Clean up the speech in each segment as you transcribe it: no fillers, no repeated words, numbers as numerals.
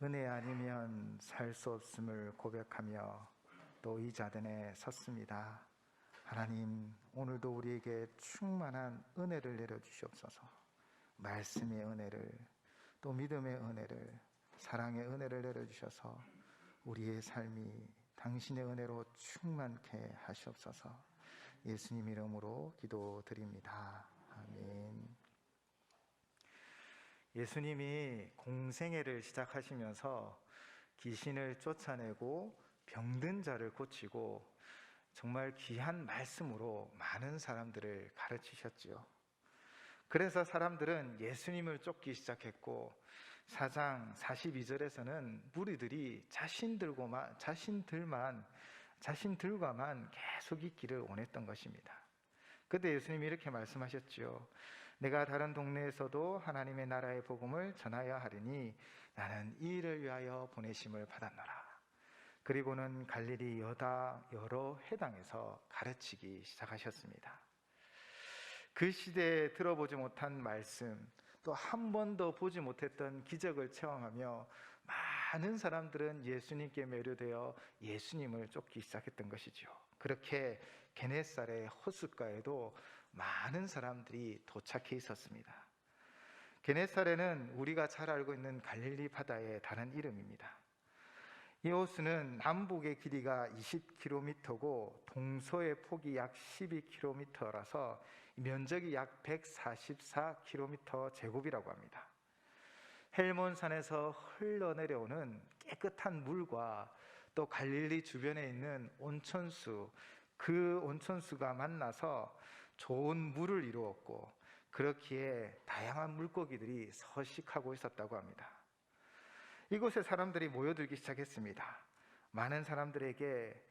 은혜 아니면 살 수 없음을 고백하며 또 이 자단에 섰습니다. 하나님, 오늘도 우리에게 충만한 은혜를 내려주시옵소서. 말씀의 은혜를, 또 믿음의 은혜를, 사랑의 은혜를 내려주셔서 우리의 삶이 당신의 은혜로 충만케 하시옵소서. 예수님 이름으로 기도드립니다. 아멘. 예수님이 공생애를 시작하시면서 귀신을 쫓아내고 병든 자를 고치고 정말 귀한 말씀으로 많은 사람들을 가르치셨지요. 그래서 사람들은 예수님을 쫓기 시작했고 4장 42절에서는 무리들이 자신들과만 계속 있기를 원했던 것입니다. 그때 예수님이 이렇게 말씀하셨지요. 내가 다른 동네에서도 하나님의 나라의 복음을 전하여 하리니 나는 이 일을 위하여 보내심을 받았노라. 그리고는 갈릴리 여러 회당에서 가르치기 시작하셨습니다. 그 시대에 들어보지 못한 말씀, 또 한 번도 보지 못했던 기적을 체험하며 많은 사람들은 예수님께 매료되어 예수님을 쫓기 시작했던 것이죠. 그렇게 게네사렛 호숫가에도 많은 사람들이 도착해 있었습니다. 게네사렛은 우리가 잘 알고 있는 갈릴리 바다의 다른 이름입니다. 이 호수는 남북의 길이가 20km고 동서의 폭이 약 12km라서 면적이 약 144km 제곱이라고 합니다. 헬몬산에서 흘러내려오는 깨끗한 물과 또 갈릴리 주변에 있는 온천수, 그 온천수가 만나서 좋은 물을 이루었고 그렇기에 다양한 물고기들이 서식하고 있었다고 합니다. 이곳에 사람들이 모여들기 시작했습니다. 많은 사람들에게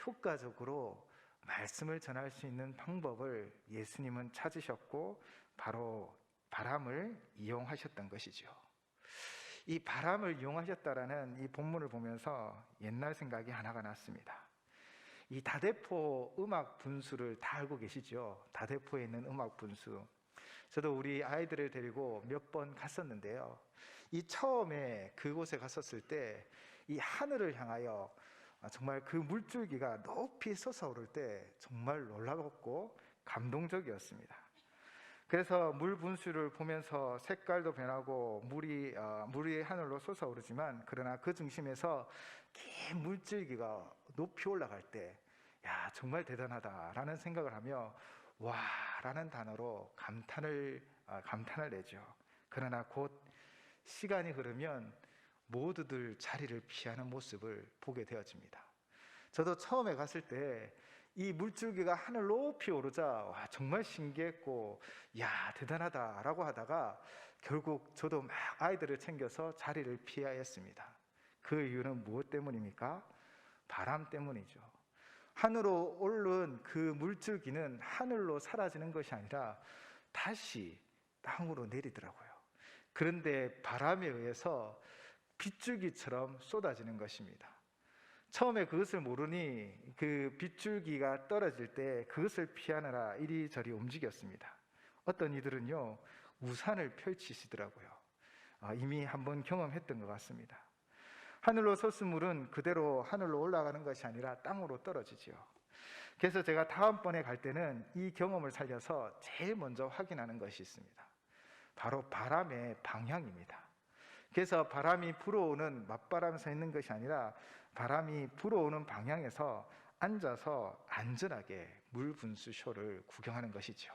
효과적으로 말씀을 전할 수 있는 방법을 예수님은 찾으셨고 바로 바람을 이용하셨던 것이죠. 이 바람을 이용하셨다라는 이 본문을 보면서 옛날 생각이 하나가 났습니다. 이 다대포 음악 분수를 다 알고 계시죠? 다대포에 있는 음악 분수. 저도 우리 아이들을 데리고 몇 번 갔었는데요. 이 처음에 그곳에 갔었을 때 이 하늘을 향하여 정말 그 물줄기가 높이 솟아오를 때 정말 놀랍고 감동적이었습니다. 그래서 물 분수를 보면서 색깔도 변하고 물이 하늘로 솟아오르지만 그러나 그 중심에서 긴 물줄기가 높이 올라갈 때 정말 대단하다라는 생각을 하며 와 라는 단어로 감탄을 내죠. 그러나 곧 시간이 흐르면 모두들 자리를 피하는 모습을 보게 되어집니다. 저도 처음에 갔을 때 이 물줄기가 하늘 높이 오르자 와 정말 신기했고 대단하다라고 하다가 결국 저도 막 아이들을 챙겨서 자리를 피해야 했습니다. 그 이유는 무엇 때문입니까? 바람 때문이죠. 하늘로 오른 그 물줄기는 하늘로 사라지는 것이 아니라 다시 땅으로 내리더라고요. 그런데 바람에 의해서 빗줄기처럼 쏟아지는 것입니다. 처음에 그것을 모르니 그 빗줄기가 떨어질 때 그것을 피하느라 이리저리 움직였습니다. 어떤 이들은요 우산을 펼치시더라고요. 이미 한번 경험했던 것 같습니다. 하늘로 솟은 물은 그대로 하늘로 올라가는 것이 아니라 땅으로 떨어지죠. 그래서 제가 다음번에 갈 때는 이 경험을 살려서 제일 먼저 확인하는 것이 있습니다. 바로 바람의 방향입니다. 그래서 바람이 불어오는 맞바람에 서 있는 것이 아니라 바람이 불어오는 방향에서 앉아서 안전하게 물 분수쇼를 구경하는 것이죠.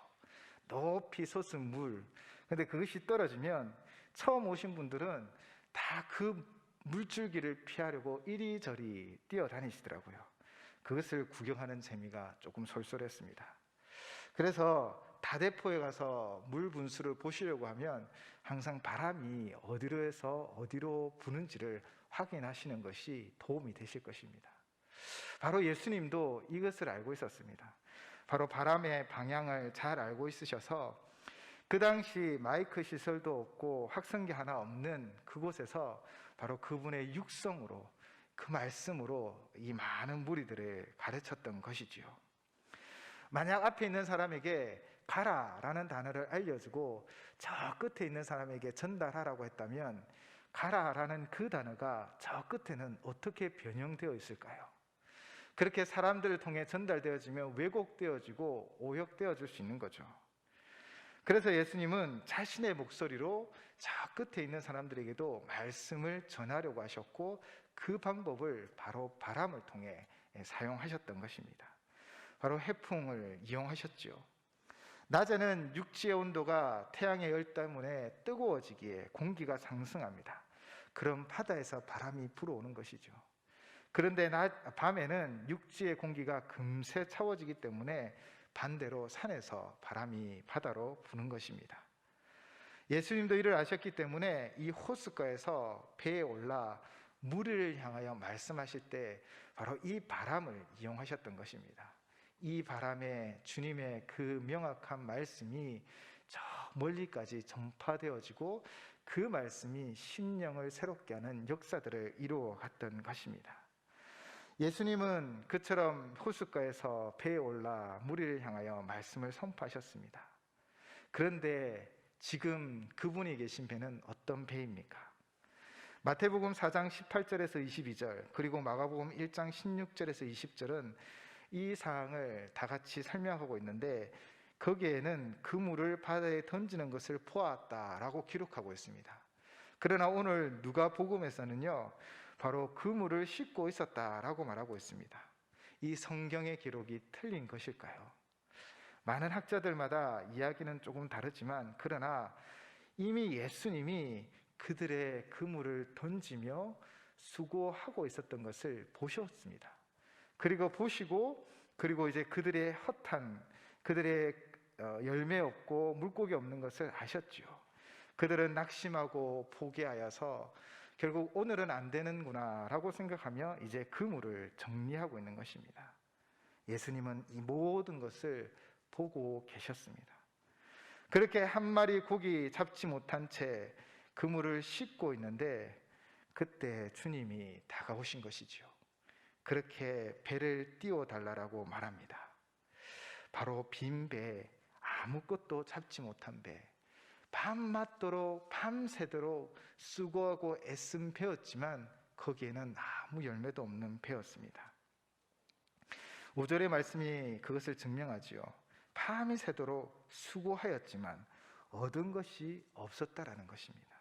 높이 솟은 물, 근데 그것이 떨어지면 처음 오신 분들은 다 그 물줄기를 피하려고 이리저리 뛰어다니시더라고요. 그것을 구경하는 재미가 조금 솔솔했습니다. 그래서 다대포에 가서 물 분수를 보시려고 하면 항상 바람이 어디로 해서 어디로 부는지를 확인하시는 것이 도움이 되실 것입니다. 바로 예수님도 이것을 알고 있었습니다. 바로 바람의 방향을 잘 알고 있으셔서 그 당시 마이크 시설도 없고 확성기 하나 없는 그곳에서 바로 그분의 육성으로 그 말씀으로 이 많은 무리들을 가르쳤던 것이지요. 만약 앞에 있는 사람에게 가라라는 단어를 알려주고 저 끝에 있는 사람에게 전달하라고 했다면 가라라는 그 단어가 저 끝에는 어떻게 변형되어 있을까요? 그렇게 사람들을 통해 전달되어지면 왜곡되어지고 오역되어질 수 있는 거죠. 그래서 예수님은 자신의 목소리로 저 끝에 있는 사람들에게도 말씀을 전하려고 하셨고, 그 방법을 바로 바람을 통해 사용하셨던 것입니다. 바로 해풍을 이용하셨죠. 낮에는 육지의 온도가 태양의 열 때문에 뜨거워지기에 공기가 상승합니다. 그럼 바다에서 바람이 불어오는 것이죠. 그런데 밤에는 육지의 공기가 금세 차워지기 때문에 반대로 산에서 바람이 바다로 부는 것입니다. 예수님도 이를 아셨기 때문에 이 호숫가에서 배에 올라 무리를 향하여 말씀하실 때 바로 이 바람을 이용하셨던 것입니다. 이 바람에 주님의 그 명확한 말씀이 저 멀리까지 전파되어지고, 그 말씀이 심령을 새롭게 하는 역사들을 이루어 갔던 것입니다. 예수님은 그처럼 호숫가에서 배에 올라 무리를 향하여 말씀을 선포하셨습니다. 그런데 지금 그분이 계신 배는 어떤 배입니까? 마태복음 4장 18절에서 22절, 그리고 마가복음 1장 16절에서 20절은 이 사항을 다 같이 설명하고 있는데, 거기에는 그물을 바다에 던지는 것을 보았다라고 기록하고 있습니다. 그러나 오늘 누가복음에서는요, 바로 그물을 씻고 있었다라고 말하고 있습니다. 이 성경의 기록이 틀린 것일까요? 많은 학자들마다 이야기는 조금 다르지만, 그러나 이미 예수님이 그들의 그물을 던지며 수고하고 있었던 것을 보셨습니다. 그리고 보시고, 그리고 이제 그들의 헛한, 그들의 열매 없고 물고기 없는 것을 아셨죠. 그들은 낙심하고 포기하여서 결국 오늘은 안 되는구나 라고 생각하며 이제 그물을 정리하고 있는 것입니다. 예수님은 이 모든 것을 보고 계셨습니다. 그렇게 한 마리 고기 잡지 못한 채 그물을 씻고 있는데, 그때 주님이 다가오신 것이지요. 그렇게 배를 띄워달라고 말합니다. 바로 빈 배, 아무것도 잡지 못한 배, 밤맞도록 밤새도록 수고하고 애쓴 배였지만 거기에는 아무 열매도 없는 배였습니다. 5절의 말씀이 그것을 증명하지요. 밤이 새도록 수고하였지만 얻은 것이 없었다라는 것입니다.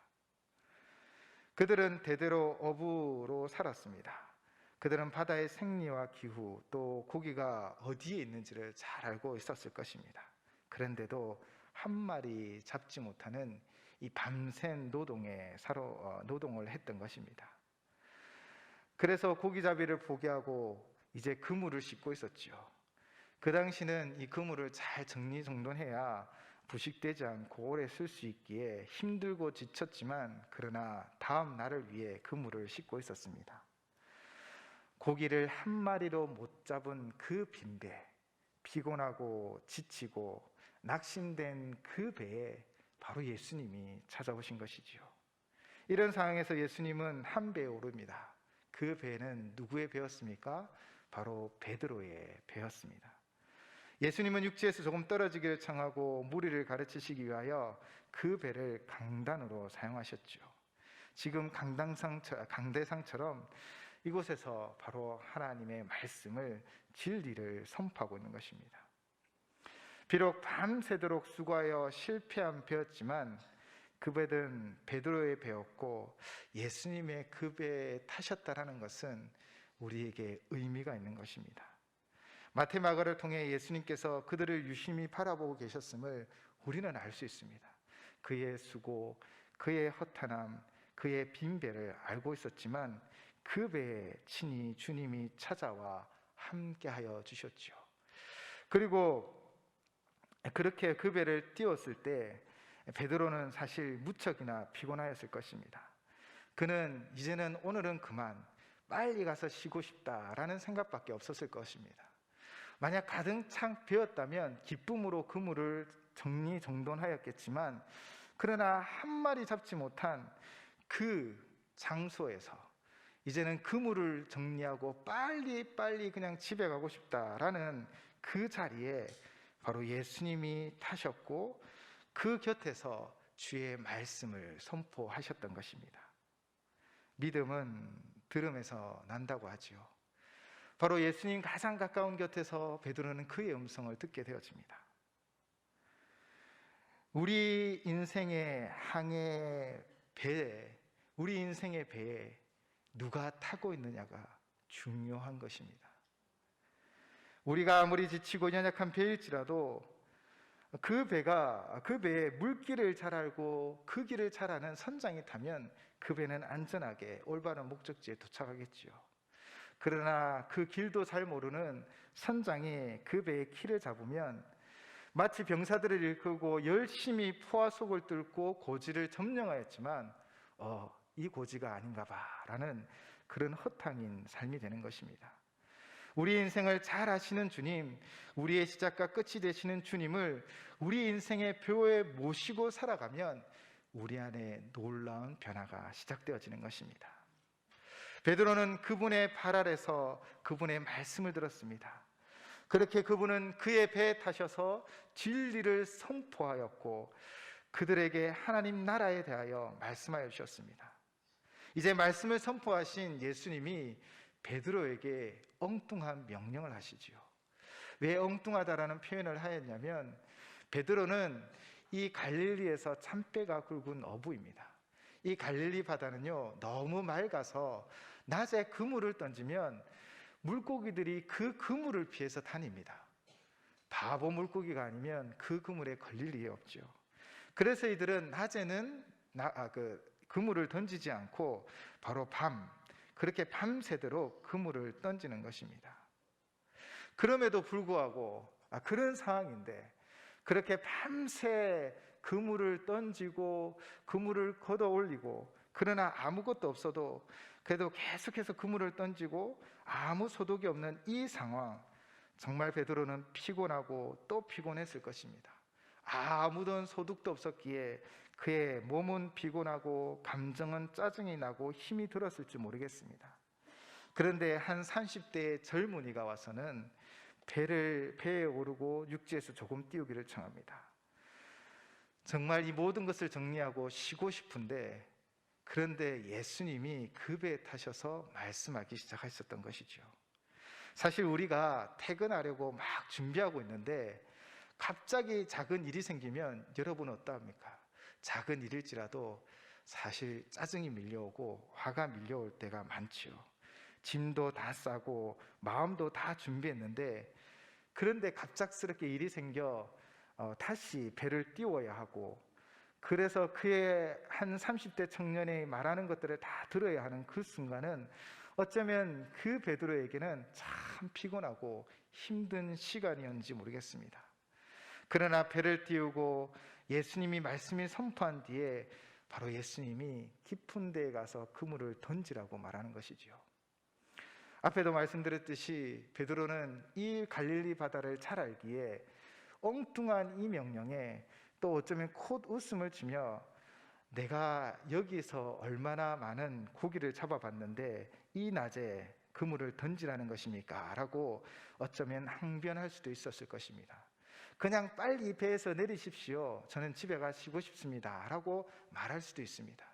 그들은 대대로 어부로 살았습니다. 그들은 바다의 생리와 기후, 또 고기가 어디에 있는지를 잘 알고 있었을 것입니다. 그런데도 한 마리 잡지 못하는 이 밤샘 노동을 했던 것입니다. 그래서 고기잡이를 포기하고 이제 그물을 씻고 있었지요. 그 당시는 이 그물을 잘 정리정돈해야 부식되지 않고 오래 쓸 수 있기에 힘들고 지쳤지만, 그러나 다음 날을 위해 그물을 씻고 있었습니다. 고기를 한 마리로 못 잡은 그 빈배, 피곤하고 지치고 낙심된 그 배에 바로 예수님이 찾아오신 것이지요. 이런 상황에서 예수님은 한 배에 오릅니다. 그 배는 누구의 배였습니까? 바로 베드로의 배였습니다. 예수님은 육지에서 조금 떨어지기를 청하고 무리를 가르치시기 위하여 그 배를 강단으로 사용하셨죠. 지금 강대상처럼 이곳에서 바로 하나님의 말씀을, 진리를 선포하고 있는 것입니다. 비록 밤새도록 수고하여 실패한 배였지만 그 배는 베드로의 배였고, 예수님의 그 배에 타셨다라는 것은 우리에게 의미가 있는 것입니다. 마태 마가를 통해 예수님께서 그들을 유심히 바라보고 계셨음을 우리는 알 수 있습니다. 그의 수고, 그의 허탄함, 그의 빈배를 알고 있었지만 그 배에 친히 주님이 찾아와 함께하여 주셨지요. 그리고 그렇게 그 배를 띄웠을 때 베드로는 사실 무척이나 피곤하였을 것입니다. 그는 이제는 오늘은 그만 빨리 가서 쉬고 싶다라는 생각밖에 없었을 것입니다. 만약 가득 찬 배였다면 기쁨으로 그물을 정리정돈하였겠지만, 그러나 한 마리 잡지 못한 그 장소에서 이제는 그물을 정리하고 빨리 그냥 집에 가고 싶다라는 그 자리에 바로 예수님이 타셨고, 그 곁에서 주의 말씀을 선포하셨던 것입니다. 믿음은 들음에서 난다고 하지요. 바로 예수님 가장 가까운 곁에서 베드로는 그의 음성을 듣게 되어집니다. 우리 인생의 우리 인생의 배에 누가 타고 있느냐가 중요한 것입니다. 우리가 아무리 지치고 연약한 배일지라도 그 배에 물길을 잘 알고 그 길을 잘 아는 선장이 타면 그 배는 안전하게 올바른 목적지에 도착하겠지요. 그러나 그 길도 잘 모르는 선장이 그 배의 키를 잡으면 마치 병사들을 일구고 열심히 포화 속을 뚫고 고지를 점령하였지만 이 고지가 아닌가 봐라는 그런 허탕인 삶이 되는 것입니다. 우리 인생을 잘 아시는 주님, 우리의 시작과 끝이 되시는 주님을 우리 인생의 묘에 모시고 살아가면 우리 안에 놀라운 변화가 시작되어지는 것입니다. 베드로는 그분의 발 아래서 그분의 말씀을 들었습니다. 그렇게 그분은 그의 배에 타셔서 진리를 선포하였고 그들에게 하나님 나라에 대하여 말씀하여 주셨습니다. 이제 말씀을 선포하신 예수님이 베드로에게 엉뚱한 명령을 하시지요. 왜 엉뚱하다라는 표현을 하였냐면 베드로는 이 갈릴리에서 참배가 굵은 어부입니다. 이 갈릴리 바다는요 너무 맑아서 낮에 그물을 던지면 물고기들이 그 그물을 피해서 다닙니다. 바보 물고기가 아니면 그 그물에 걸릴 일이 없죠. 그래서 이들은 낮에는 그물을 던지지 않고 바로 그렇게 밤새도록 그물을 던지는 것입니다. 그럼에도 불구하고 그런 상황인데 그렇게 밤새 그물을 던지고 그물을 걷어 올리고 그러나 아무것도 없어도 그래도 계속해서 그물을 던지고 아무 소득이 없는 이 상황, 정말 베드로는 피곤하고 또 피곤했을 것입니다. 아무런 소득도 없었기에 그의 몸은 피곤하고 감정은 짜증이 나고 힘이 들었을지 모르겠습니다. 그런데 한 30대의 젊은이가 와서는 배에 오르고 육지에서 조금 띄우기를 청합니다. 정말 이 모든 것을 정리하고 쉬고 싶은데 그런데 예수님이 그 배에 타셔서 말씀하기 시작하셨던 것이죠. 사실 우리가 퇴근하려고 막 준비하고 있는데 갑자기 작은 일이 생기면 여러분은 어떠합니까? 작은 일일지라도 사실 짜증이 밀려오고 화가 밀려올 때가 많지요. 짐도 다 싸고 마음도 다 준비했는데 그런데 갑작스럽게 일이 생겨 다시 배를 띄워야 하고 그래서 그의 한 30대 청년이 말하는 것들을 다 들어야 하는 그 순간은 어쩌면 그 베드로에게는 참 피곤하고 힘든 시간이었는지 모르겠습니다. 그러나 배를 띄우고 예수님이 말씀을 선포한 뒤에 바로 예수님이 깊은 데에 가서 그물을 던지라고 말하는 것이지요. 앞에도 말씀드렸듯이 베드로는 이 갈릴리 바다를 잘 알기에 엉뚱한 이 명령에 또 어쩌면 콧웃음을 치며 내가 여기서 얼마나 많은 고기를 잡아봤는데 이 낮에 그물을 던지라는 것입니까? 라고 어쩌면 항변할 수도 있었을 것입니다. 그냥 빨리 배에서 내리십시오. 저는 집에 가시고 싶습니다. 라고 말할 수도 있습니다.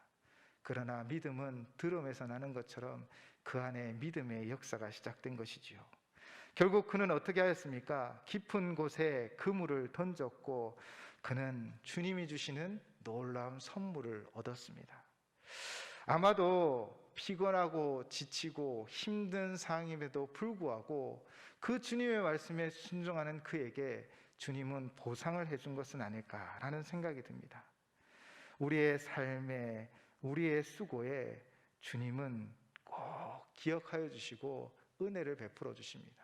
그러나 믿음은 들음에서 나는 것처럼 그 안에 믿음의 역사가 시작된 것이지요. 결국 그는 어떻게 하였습니까? 깊은 곳에 그물을 던졌고 그는 주님이 주시는 놀라운 선물을 얻었습니다. 아마도 피곤하고 지치고 힘든 상황임에도 불구하고 그 주님의 말씀에 순종하는 그에게 주님은 보상을 해준 것은 아닐까라는 생각이 듭니다. 우리의 삶에 우리의 수고에 주님은 꼭 기억하여 주시고 은혜를 베풀어 주십니다.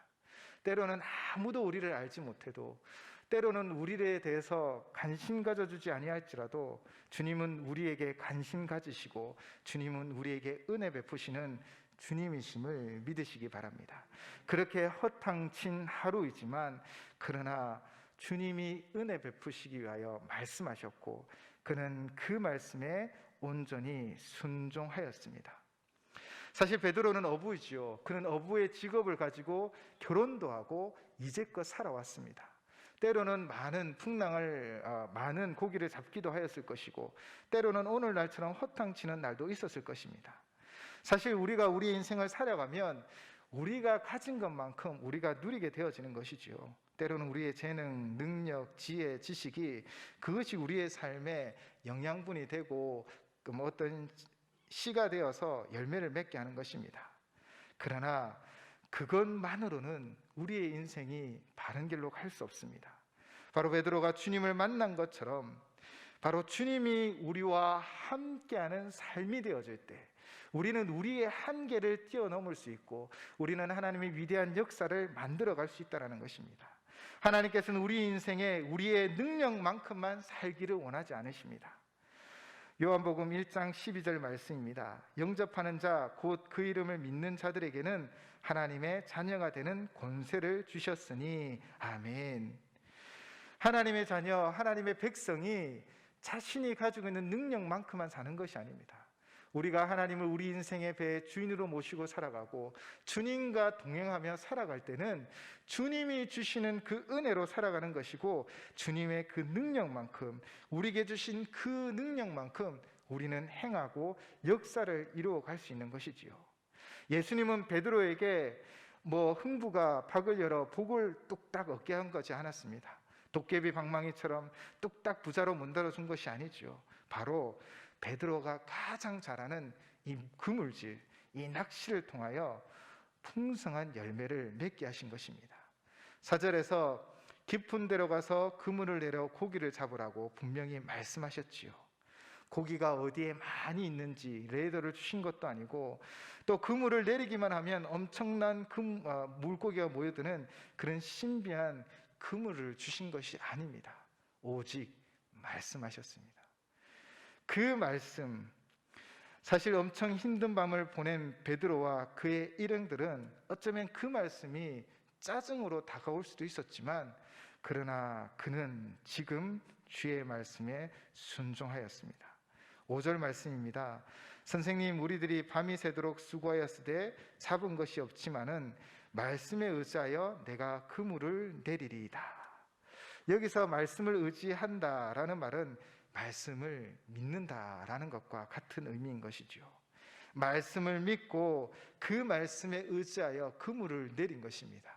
때로는 아무도 우리를 알지 못해도 때로는 우리에 대해서 관심 가져주지 아니할지라도 주님은 우리에게 관심 가지시고 주님은 우리에게 은혜 베푸시는 주님이심을 믿으시기 바랍니다. 그렇게 허탕친 하루이지만 그러나 주님이 은혜 베푸시기 위하여 말씀하셨고 그는 그 말씀에 온전히 순종하였습니다. 사실 베드로는 어부이지요. 그는 어부의 직업을 가지고 결혼도 하고 이제껏 살아왔습니다. 때로는 많은 고기를 잡기도 하였을 것이고 때로는 오늘날처럼 허탕치는 날도 있었을 것입니다. 사실 우리가 우리의 인생을 살아가면 우리가 가진 것만큼 우리가 누리게 되어지는 것이지요. 때로는 우리의 재능, 능력, 지혜, 지식이 그것이 우리의 삶에 영양분이 되고 어떤 씨가 되어서 열매를 맺게 하는 것입니다. 그러나 그것만으로는 우리의 인생이 바른 길로 갈 수 없습니다. 바로 베드로가 주님을 만난 것처럼 바로 주님이 우리와 함께하는 삶이 되어질 때 우리는 우리의 한계를 뛰어넘을 수 있고 우리는 하나님의 위대한 역사를 만들어갈 수 있다는 것입니다. 하나님께서는 우리 인생에 우리의 능력만큼만 살기를 원하지 않으십니다. 요한복음 1장 12절 말씀입니다. 영접하는 자 곧 그 이름을 믿는 자들에게는 하나님의 자녀가 되는 권세를 주셨으니 아멘. 하나님의 자녀, 하나님의 백성이 자신이 가지고 있는 능력만큼만 사는 것이 아닙니다. 우리가 하나님을 우리 인생의 배의 주인으로 모시고 살아가고 주님과 동행하며 살아갈 때는 주님이 주시는 그 은혜로 살아가는 것이고 주님의 그 능력만큼, 우리에게 주신 그 능력만큼 우리는 행하고 역사를 이루어 갈 수 있는 것이지요. 예수님은 베드로에게 흥부가 박을 열어 복을 뚝딱 얻게 한 것이 않았습니다. 도깨비 방망이처럼 뚝딱 부자로 문달아준 것이 아니죠. 바로 베드로가 가장 잘하는 이 그물질, 이 낚시를 통하여 풍성한 열매를 맺게 하신 것입니다. 4절에서 깊은 데로 가서 그물을 내려 고기를 잡으라고 분명히 말씀하셨지요. 고기가 어디에 많이 있는지 레이더를 주신 것도 아니고 또 그물을 내리기만 하면 엄청난 물고기가 모여드는 그런 신비한 그물을 주신 것이 아닙니다. 오직 말씀하셨습니다. 그 말씀, 사실 엄청 힘든 밤을 보낸 베드로와 그의 일행들은 어쩌면 그 말씀이 짜증으로 다가올 수도 있었지만 그러나 그는 지금 주의 말씀에 순종하였습니다. 5절 말씀입니다. 선생님, 우리들이 밤이 새도록 수고하였으되 잡은 것이 없지만은 말씀에 의지하여 내가 그물을 내리리이다. 여기서 말씀을 의지한다라는 말은 말씀을 믿는다라는 것과 같은 의미인 것이죠. 말씀을 믿고 그 말씀에 의지하여 그물을 내린 것입니다.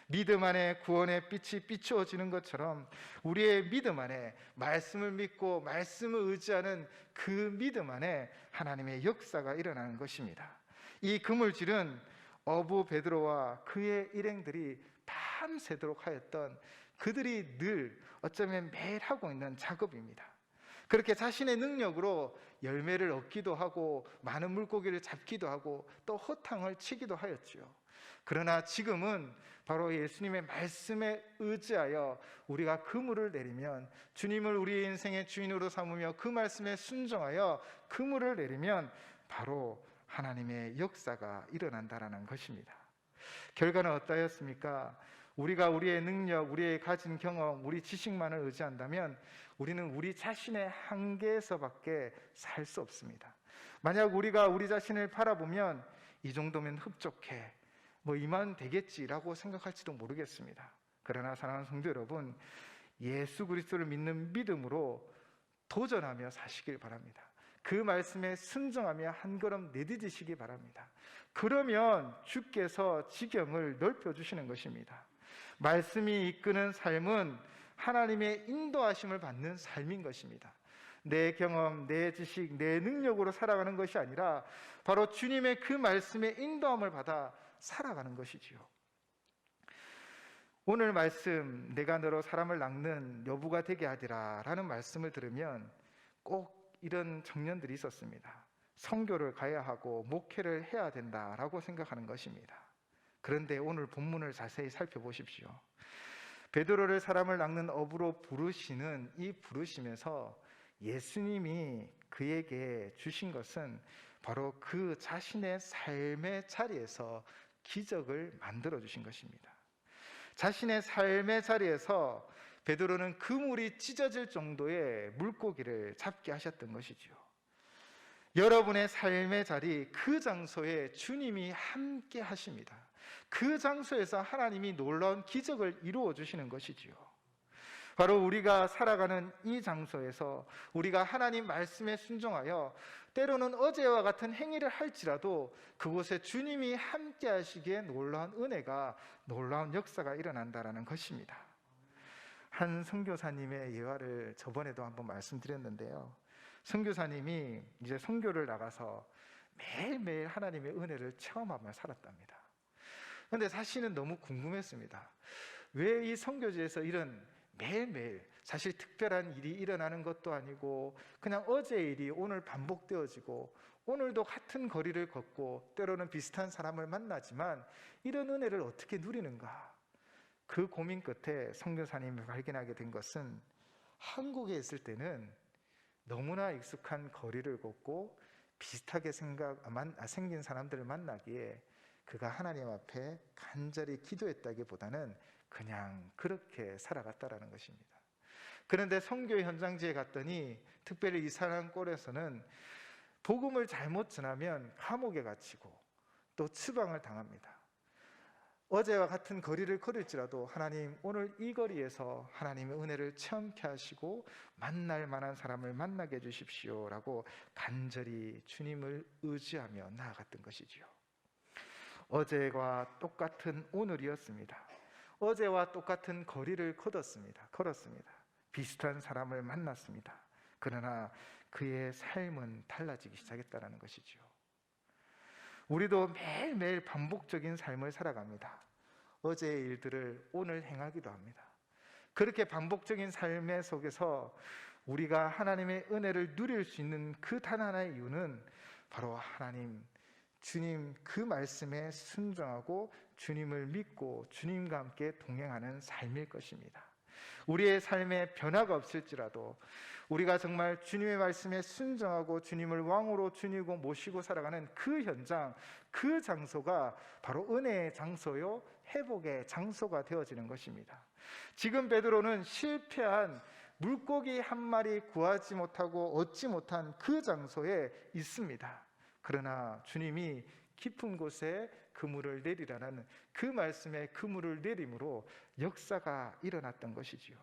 믿음 안에 구원의 빛이 비추어지는 것처럼 우리의 믿음 안에 말씀을 믿고 말씀을 의지하는 그 믿음 안에 하나님의 역사가 일어나는 것입니다. 이 그물질은 어부 베드로와 그의 일행들이 밤새도록 하였던 그들이 늘 어쩌면 매일 하고 있는 작업입니다. 그렇게 자신의 능력으로 열매를 얻기도 하고 많은 물고기를 잡기도 하고 또 허탕을 치기도 하였지요. 그러나 지금은 바로 예수님의 말씀에 의지하여 우리가 그물을 내리면, 주님을 우리의 인생의 주인으로 삼으며 그 말씀에 순종하여 그물을 내리면 바로 하나님의 역사가 일어난다라는 것입니다. 결과는 어떠했습니까? 우리가 우리의 능력, 우리의 가진 경험, 우리 지식만을 의지한다면 우리는 우리 자신의 한계에서밖에 살 수 없습니다. 만약 우리가 우리 자신을 바라보면 이 정도면 흡족해, 이만 되겠지라고 생각할지도 모르겠습니다. 그러나 사랑하는 성도 여러분, 예수 그리스도를 믿는 믿음으로 도전하며 사시길 바랍니다. 그 말씀에 순종하며 한 걸음 내디디시기 바랍니다. 그러면 주께서 지경을 넓혀주시는 것입니다. 말씀이 이끄는 삶은 하나님의 인도하심을 받는 삶인 것입니다. 내 경험, 내 지식, 내 능력으로 살아가는 것이 아니라 바로 주님의 그 말씀의 인도함을 받아 살아가는 것이지요. 오늘 말씀, 내가 너로 사람을 낚는 여부가 되게 하리라 라는 말씀을 들으면 꼭 이런 청년들이 있었습니다. 선교를 가야 하고 목회를 해야 된다라고 생각하는 것입니다. 그런데 오늘 본문을 자세히 살펴보십시오. 베드로를 사람을 낚는 어부로 부르시는 이 부르심에서 예수님이 그에게 주신 것은 바로 그 자신의 삶의 자리에서 기적을 만들어 주신 것입니다. 자신의 삶의 자리에서 베드로는 그물이 찢어질 정도의 물고기를 잡게 하셨던 것이죠. 여러분의 삶의 자리, 그 장소에 주님이 함께 하십니다. 그 장소에서 하나님이 놀라운 기적을 이루어 주시는 것이지요. 바로 우리가 살아가는 이 장소에서 우리가 하나님 말씀에 순종하여 때로는 어제와 같은 행위를 할지라도 그곳에 주님이 함께 하시기에 놀라운 은혜가, 놀라운 역사가 일어난다라는 것입니다. 한 선교사님의 예화를 저번에도 한번 말씀드렸는데요. 선교사님이 이제 선교를 나가서 매일매일 하나님의 은혜를 체험하며 살았답니다. 그런데 사실은 너무 궁금했습니다. 왜 이 선교지에서 이런 매일매일, 사실 특별한 일이 일어나는 것도 아니고 그냥 어제의 일이 오늘 반복되어지고 오늘도 같은 거리를 걷고 때로는 비슷한 사람을 만나지만 이런 은혜를 어떻게 누리는가? 그 고민 끝에 선교사님이 발견하게 된 것은 한국에 있을 때는 너무나 익숙한 거리를 걷고 비슷하게 생긴 사람들을 만나기에 그가 하나님 앞에 간절히 기도했다기보다는 그냥 그렇게 살아갔다라는 것입니다. 그런데 선교 현장지에 갔더니 특별히 이 사람골에서는 복음을 잘못 전하면 감옥에 갇히고 또 추방을 당합니다. 어제와 같은 거리를 걸을지라도 하나님, 오늘 이 거리에서 하나님의 은혜를 체험케 하시고 만날 만한 사람을 만나게 해주십시오 라고 간절히 주님을 의지하며 나아갔던 것이지요. 어제와 똑같은 오늘이었습니다. 어제와 똑같은 거리를 걸었습니다. 비슷한 사람을 만났습니다. 그러나 그의 삶은 달라지기 시작했다는 것이죠. 우리도 매일매일 반복적인 삶을 살아갑니다. 어제의 일들을 오늘 행하기도 합니다. 그렇게 반복적인 삶의 속에서 우리가 하나님의 은혜를 누릴 수 있는 그 단 하나의 이유는 바로 하나님, 주님 그 말씀에 순종하고 주님을 믿고 주님과 함께 동행하는 삶일 것입니다. 우리의 삶에 변화가 없을지라도 우리가 정말 주님의 말씀에 순종하고 주님을 왕으로 주니고 모시고 살아가는 그 현장, 그 장소가 바로 은혜의 장소요, 회복의 장소가 되어지는 것입니다. 지금 베드로는 실패한 물고기 한 마리 구하지 못하고 얻지 못한 그 장소에 있습니다. 그러나 주님이 깊은 곳에 그물을 내리라는 그 말씀에 그물을 내림으로 역사가 일어났던 것이지요.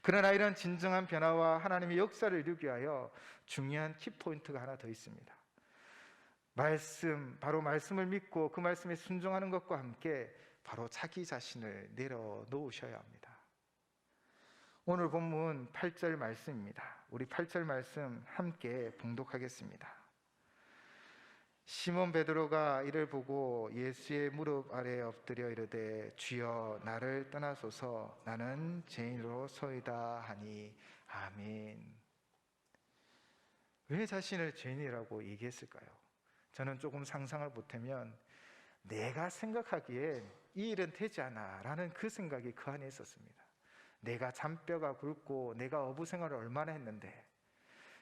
그러나 이런 진정한 변화와 하나님의 역사를 이루기 위하여 중요한 키포인트가 하나 더 있습니다. 바로 말씀을 믿고 그 말씀에 순종하는 것과 함께 바로 자기 자신을 내려놓으셔야 합니다. 오늘 본문 8절 말씀입니다. 우리 8절 말씀 함께 봉독하겠습니다. 시몬 베드로가 이를 보고 예수의 무릎 아래에 엎드려 이르되 주여 나를 떠나소서 나는 죄인으로 소이다 하니 아멘. 왜 자신을 죄인이라고 얘기했을까요? 저는 조금 상상을 보태면 내가 생각하기에 이 일은 되지 않아 라는 그 생각이 그 안에 있었습니다. 내가 잔뼈가 굵고 내가 어부 생활을 얼마나 했는데,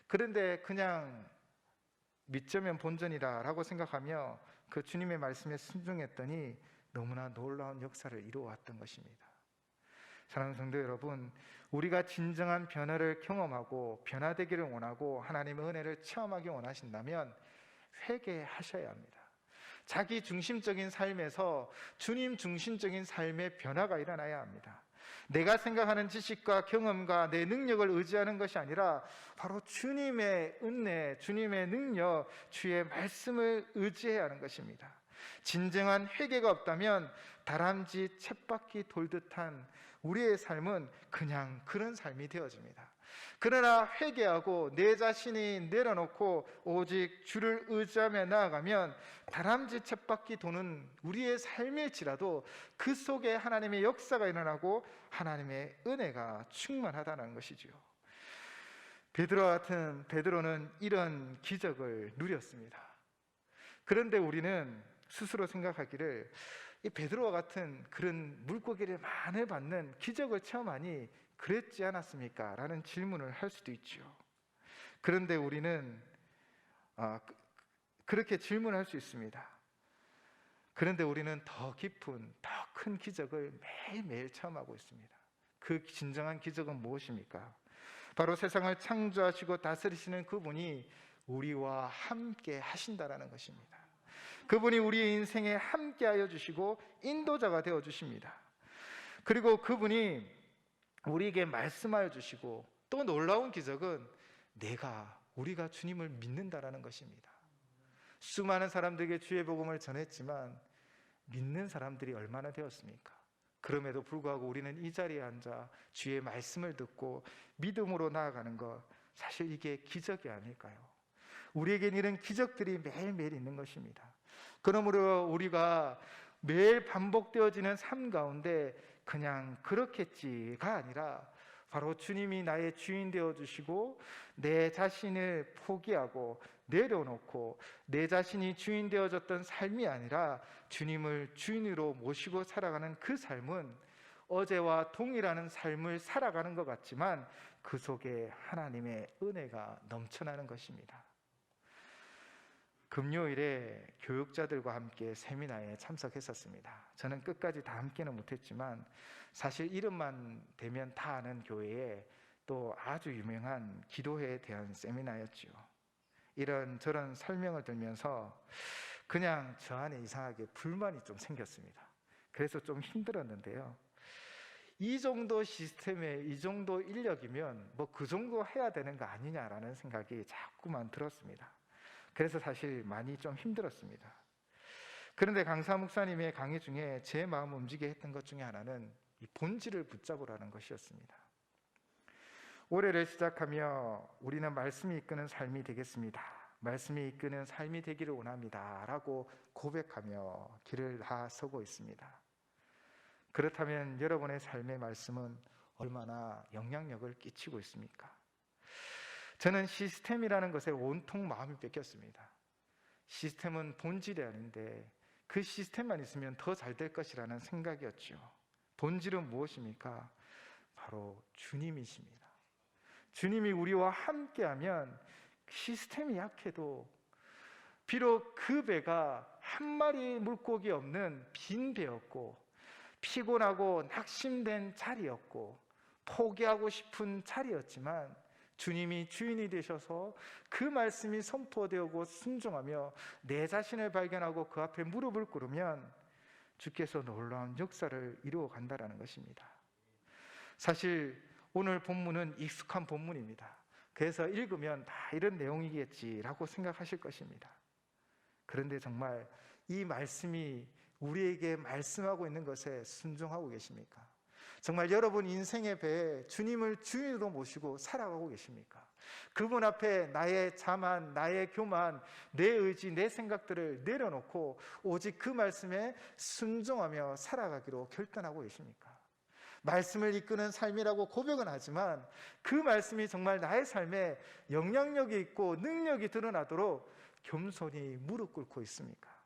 그런데 그냥 믿자면 본전이다 라고 생각하며 그 주님의 말씀에 순종했더니 너무나 놀라운 역사를 이루어왔던 것입니다. 사랑하는 성도 여러분, 우리가 진정한 변화를 경험하고 변화되기를 원하고 하나님의 은혜를 체험하기 원하신다면 회개하셔야 합니다. 자기 중심적인 삶에서 주님 중심적인 삶의 변화가 일어나야 합니다. 내가 생각하는 지식과 경험과 내 능력을 의지하는 것이 아니라 바로 주님의 은혜, 주님의 능력, 주의 말씀을 의지해야 하는 것입니다. 진정한 회개가 없다면 다람쥐 쳇바퀴 돌듯한 우리의 삶은 그냥 그런 삶이 되어집니다. 그러나 회개하고 내 자신이 내려놓고 오직 주를 의지하며 나아가면 다람쥐 쳇바퀴 도는 우리의 삶일지라도 그 속에 하나님의 역사가 일어나고 하나님의 은혜가 충만하다는 것이지요. 베드로는 이런 기적을 누렸습니다. 그런데 우리는 스스로 생각하기를 이 베드로와 같은 그런 물고기를 많이 받는 기적을 체험하니 그랬지 않았습니까? 라는 질문을 할 수도 있죠. 그런데 우리는 그렇게 질문할 수 있습니다. 그런데 우리는 더 깊은, 더 큰 기적을 매일매일 체험하고 있습니다. 그 진정한 기적은 무엇입니까? 바로 세상을 창조하시고 다스리시는 그분이 우리와 함께 하신다라는 것입니다. 그분이 우리의 인생에 함께 하여 주시고 인도자가 되어 주십니다. 그리고 그분이 우리에게 말씀하여 주시고, 또 놀라운 기적은 우리가 주님을 믿는다라는 것입니다. 수많은 사람들에게 주의 복음을 전했지만 믿는 사람들이 얼마나 되었습니까? 그럼에도 불구하고 우리는 이 자리에 앉아 주의 말씀을 듣고 믿음으로 나아가는 것, 사실 이게 기적이 아닐까요? 우리에게는 이런 기적들이 매일매일 있는 것입니다. 그러므로 우리가 매일 반복되어지는 삶 가운데 그냥 그렇겠지가 아니라 바로 주님이 나의 주인 되어주시고 내 자신을 포기하고 내려놓고 내 자신이 주인 되어졌던 삶이 아니라 주님을 주인으로 모시고 살아가는 그 삶은 어제와 동일한 삶을 살아가는 것 같지만 그 속에 하나님의 은혜가 넘쳐나는 것입니다. 금요일에 교육자들과 함께 세미나에 참석했었습니다. 저는 끝까지 다 함께는 못했지만 사실 이름만 대면 다 아는 교회에 또 아주 유명한 기도회에 대한 세미나였지요. 이런저런 설명을 들면서 그냥 저 안에 이상하게 불만이 좀 생겼습니다. 그래서 좀 힘들었는데요. 이 정도 시스템에 이 정도 인력이면 뭐 그 정도 해야 되는 거 아니냐라는 생각이 자꾸만 들었습니다. 그래서 사실 많이 좀 힘들었습니다. 그런데 강사 목사님의 강의 중에 제 마음을 움직이게 했던 것 중에 하나는 이 본질을 붙잡으라는 것이었습니다. 올해를 시작하며 우리는 말씀이 이끄는 삶이 되겠습니다. 말씀이 이끄는 삶이 되기를 원합니다. 라고 고백하며 길을 나서고 있습니다. 그렇다면 여러분의 삶의 말씀은 얼마나 영향력을 끼치고 있습니까? 저는 시스템이라는 것에 온통 마음이 뺏겼습니다. 시스템은 본질이 아닌데 그 시스템만 있으면 더 잘 될 것이라는 생각이었죠. 본질은 무엇입니까? 바로 주님이십니다. 주님이 우리와 함께하면 시스템이 약해도 비록 그 배가 한 마리 물고기 없는 빈 배였고 피곤하고 낙심된 자리였고 포기하고 싶은 자리였지만 주님이 주인이 되셔서 그 말씀이 선포되고 순종하며 내 자신을 발견하고 그 앞에 무릎을 꿇으면 주께서 놀라운 역사를 이루어 간다는 것입니다. 사실 오늘 본문은 익숙한 본문입니다. 그래서 읽으면 다 이런 내용이겠지라고 생각하실 것입니다. 그런데 정말 이 말씀이 우리에게 말씀하고 있는 것에 순종하고 계십니까? 정말 여러분 인생의 배에 주님을 주인으로 모시고 살아가고 계십니까? 그분 앞에 나의 자만, 나의 교만, 내 의지, 내 생각들을 내려놓고 오직 그 말씀에 순종하며 살아가기로 결단하고 계십니까? 말씀을 이끄는 삶이라고 고백은 하지만 그 말씀이 정말 나의 삶에 영향력이 있고 능력이 드러나도록 겸손히 무릎 꿇고 있습니까?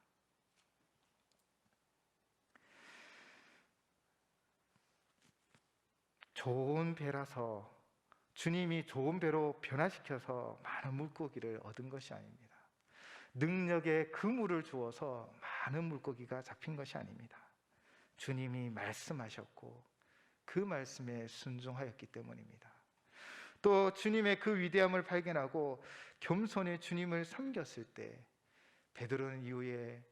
좋은 배라서 주님이 좋은 배로 변화시켜서 많은 물고기를 얻은 것이 아닙니다. 능력의 그물을 주어서 많은 물고기가 잡힌 것이 아닙니다. 주님이 말씀하셨고 그 말씀에 순종하였기 때문입니다. 또 주님의 그 위대함을 발견하고 겸손히 주님을 섬겼을 때 베드로는 이후에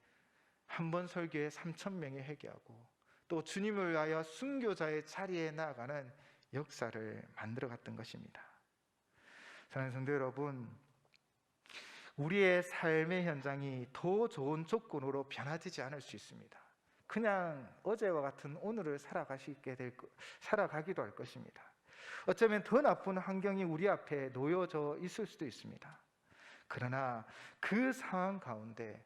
한 번 설교에 3,000명이 회개하고 또 주님을 위하여 순교자의 자리에 나아가는 역사를 만들어 갔던 것입니다. 사랑하는 성도 여러분, 우리의 삶의 현장이 더 좋은 조건으로 변화되지 않을 수 있습니다. 그냥 어제와 같은 오늘을 살아가기도 할 것입니다. 어쩌면 더 나쁜 환경이 우리 앞에 놓여져 있을 수도 있습니다. 그러나 그 상황 가운데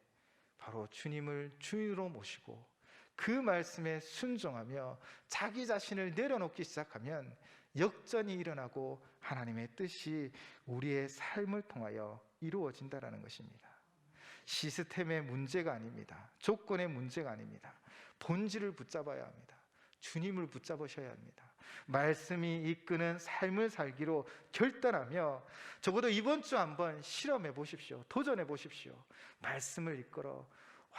바로 주님을 주인으로 모시고 그 말씀에 순종하며 자기 자신을 내려놓기 시작하면 역전이 일어나고 하나님의 뜻이 우리의 삶을 통하여 이루어진다는 것입니다. 시스템의 문제가 아닙니다. 조건의 문제가 아닙니다. 본질을 붙잡아야 합니다. 주님을 붙잡으셔야 합니다. 말씀이 이끄는 삶을 살기로 결단하며 적어도 이번 주 한번 실험해 보십시오. 도전해 보십시오. 말씀을 이끌어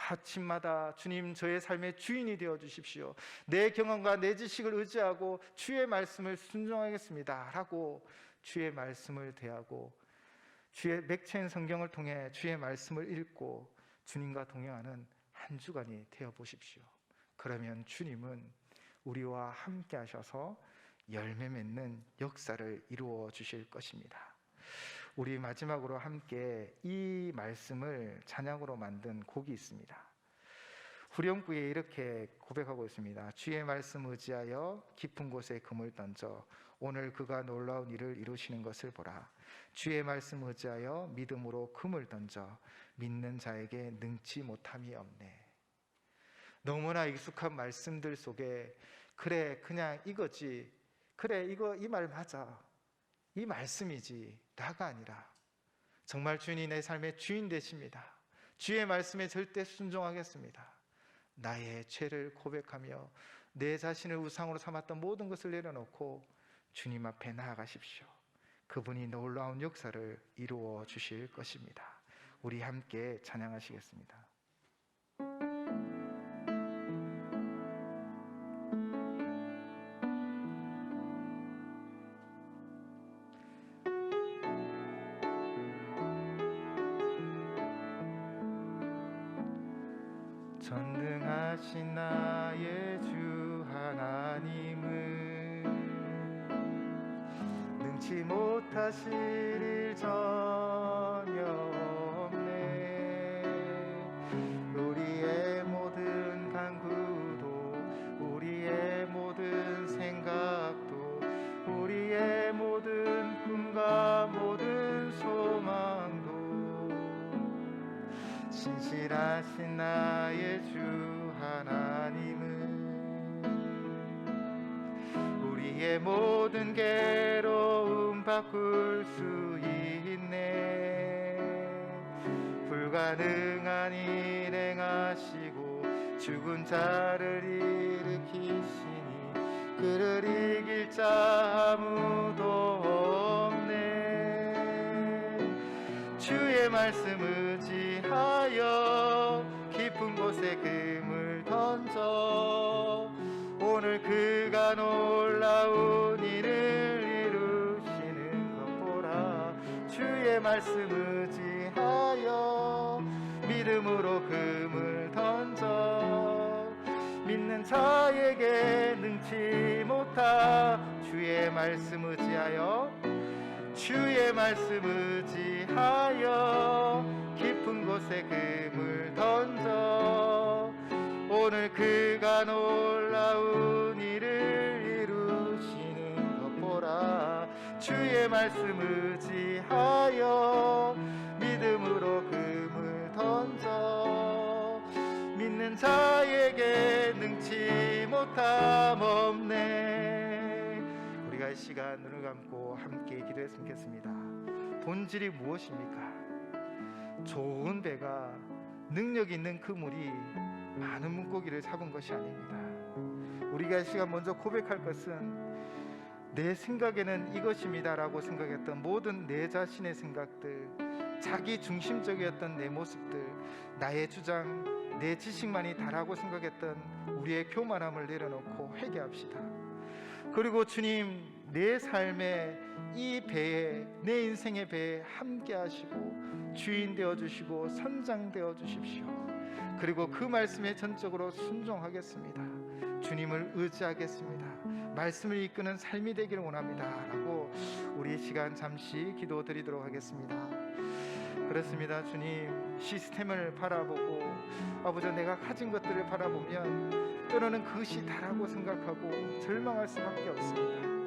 아침마다 주님 저의 삶의 주인이 되어 주십시오. 내 경험과 내 지식을 의지하고 주의 말씀을 순종하겠습니다 라고 주의 말씀을 대하고 주의 맥체인 성경을 통해 주의 말씀을 읽고 주님과 동행하는 한 주간이 되어 보십시오. 그러면 주님은 우리와 함께 하셔서 열매 맺는 역사를 이루어 주실 것입니다. 우리 마지막으로 함께 이 말씀을 찬양으로 만든 곡이 있습니다. 후렴구에 이렇게 고백하고 있습니다. 주의 말씀 의지하여 깊은 곳에 금을 던져 오늘 그가 놀라운 일을 이루시는 것을 보라. 주의 말씀 의지하여 믿음으로 금을 던져 믿는 자에게 능치 못함이 없네. 너무나 익숙한 말씀들 속에 그래 그냥 이거지, 그래 이거 이 말 맞아, 이 말씀이지 나가 아니라 정말 주인이 내 삶의 주인 되십니다. 주의 말씀에 절대 순종하겠습니다. 나의 죄를 고백하며 내 자신을 우상으로 삼았던 모든 것을 내려놓고 주님 앞에 나아가십시오. 그분이 놀라운 역사를 이루어 주실 것입니다. 우리 함께 찬양하시겠습니다. 전능하신 나의 주 하나님은 능치 못하실 일 전혀 없네. 우리의 모든 간구도 우리의 모든 생각도 우리의 모든 꿈과 모든 소망도 신실하신 나의 주 하나님은 우리의 모든 괴로움 바꿀 수 있네. 불가능한 일 행하시고 죽은 자를 일으키시니 그를 이길 자 아무도 없네. 주의 말씀 의지하여 깊은 곳에 금을 던져 오늘 그가 놀라운 일을 이루시는 것 보라. 주의 말씀 의지하여 믿음으로 금을 던져 믿는 자에게 능치 못하. 주의 말씀 의지하여 주의 말씀 의지하여 깊은 곳에 금을 던져 오늘 그가 놀라운 일을 이루시는 것 보라. 주의 말씀 의지하여 믿음으로 금을 던져 믿는 자에게 능치 못함 없네. 우리가 이 시간 눈을 감고 함께 기도했으면 좋겠습니다. 본질이 무엇입니까? 좋은 배가 능력 있는 그물이 많은 물고기를 잡은 것이 아닙니다. 우리가 이 시간 먼저 고백할 것은 내 생각에는 이것입니다 라고 생각했던 모든 내 자신의 생각들, 자기 중심적이었던 내 모습들, 나의 주장, 내 지식만이 다라고 생각했던 우리의 교만함을 내려놓고 회개합시다. 그리고 주님, 내 삶의 이 배에, 내 인생의 배에 함께 하시고 주인 되어주시고 선장 되어주십시오. 그리고 그 말씀에 전적으로 순종하겠습니다. 주님을 의지하겠습니다. 말씀을 이끄는 삶이 되기를 원합니다 라고 우리 시간 잠시 기도드리도록 하겠습니다. 그렇습니다. 주님, 시스템을 바라보고 아버지 내가 가진 것들을 바라보면 때로는 그것이 다라고 생각하고 절망할 수밖에 없습니다.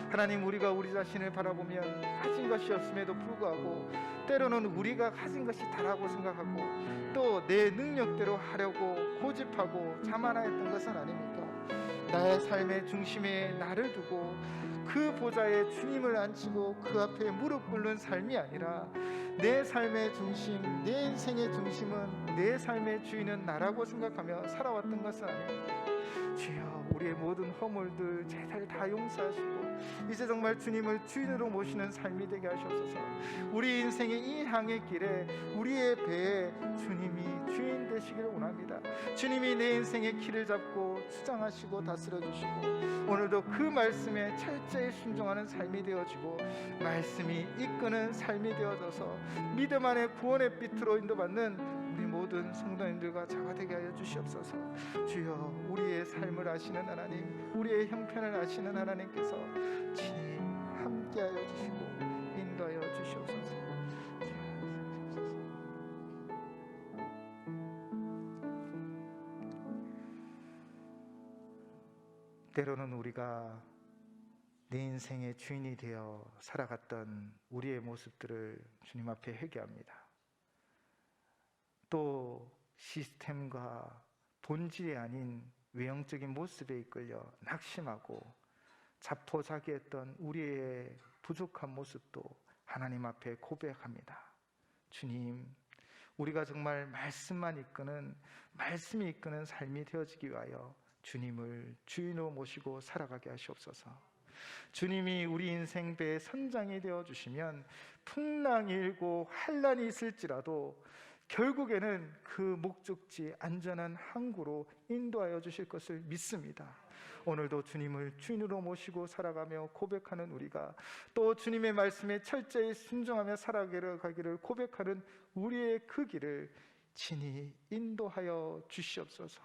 하나님, 우리가 우리 자신을 바라보면 가진 것이 없음에도 불구하고 때로는 우리가 가진 것이 다라고 생각하고 또 내 능력대로 하려고 고집하고 자만하였던 것은 아닙니까? 나의 삶의 중심에 나를 두고 그 보좌에 주님을 앉히고 그 앞에 무릎 꿇는 삶이 아니라 내 삶의 중심, 내 인생의 중심은 내 삶의 주인은 나라고 생각하며 살아왔던 것은 아닙니다. 주여, 우리의 모든 허물들 제발 다 용서하시고 이제 정말 주님을 주인으로 모시는 삶이 되게 하시옵소서. 우리 인생의 이 항해 길에 우리의 배에 주님이 주인 되시기를 원합니다. 주님이 내 인생의 길을 잡고 주장하시고 다스려 주시고 오늘도 그 말씀에 철저히 순종하는 삶이 되어지고 말씀이 이끄는 삶이 되어져서 믿음 안에 구원의 빛으로 인도받는 우리 모든 성도님들과 자화되게 하여 주시옵소서. 주여, 우리의 삶을 아시는 하나님, 우리의 형편을 아시는 하나님께서 친히 함께하여 주시고 인도하여 주시옵소서. 때로는 우리가 내 인생의 주인이 되어 살아갔던 우리의 모습들을 주님 앞에 회개합니다. 또 시스템과 본질이 아닌 외형적인 모습에 이끌려 낙심하고 자포자기했던 우리의 부족한 모습도 하나님 앞에 고백합니다. 주님, 우리가 정말 말씀이 이끄는 삶이 되어지기 위하여 주님을 주인으로 모시고 살아가게 하시옵소서. 주님이 우리 인생 배의 선장이 되어주시면 풍랑이 일고 환란이 있을지라도 결국에는 그 목적지 안전한 항구로 인도하여 주실 것을 믿습니다. 오늘도 주님을 주인으로 모시고 살아가며 고백하는 우리가, 또 주님의 말씀에 철저히 순종하며 살아가기를 고백하는 우리의 그 길을 친히 인도하여 주시옵소서.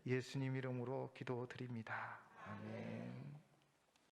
예수님 이름으로 기도드립니다. 아멘.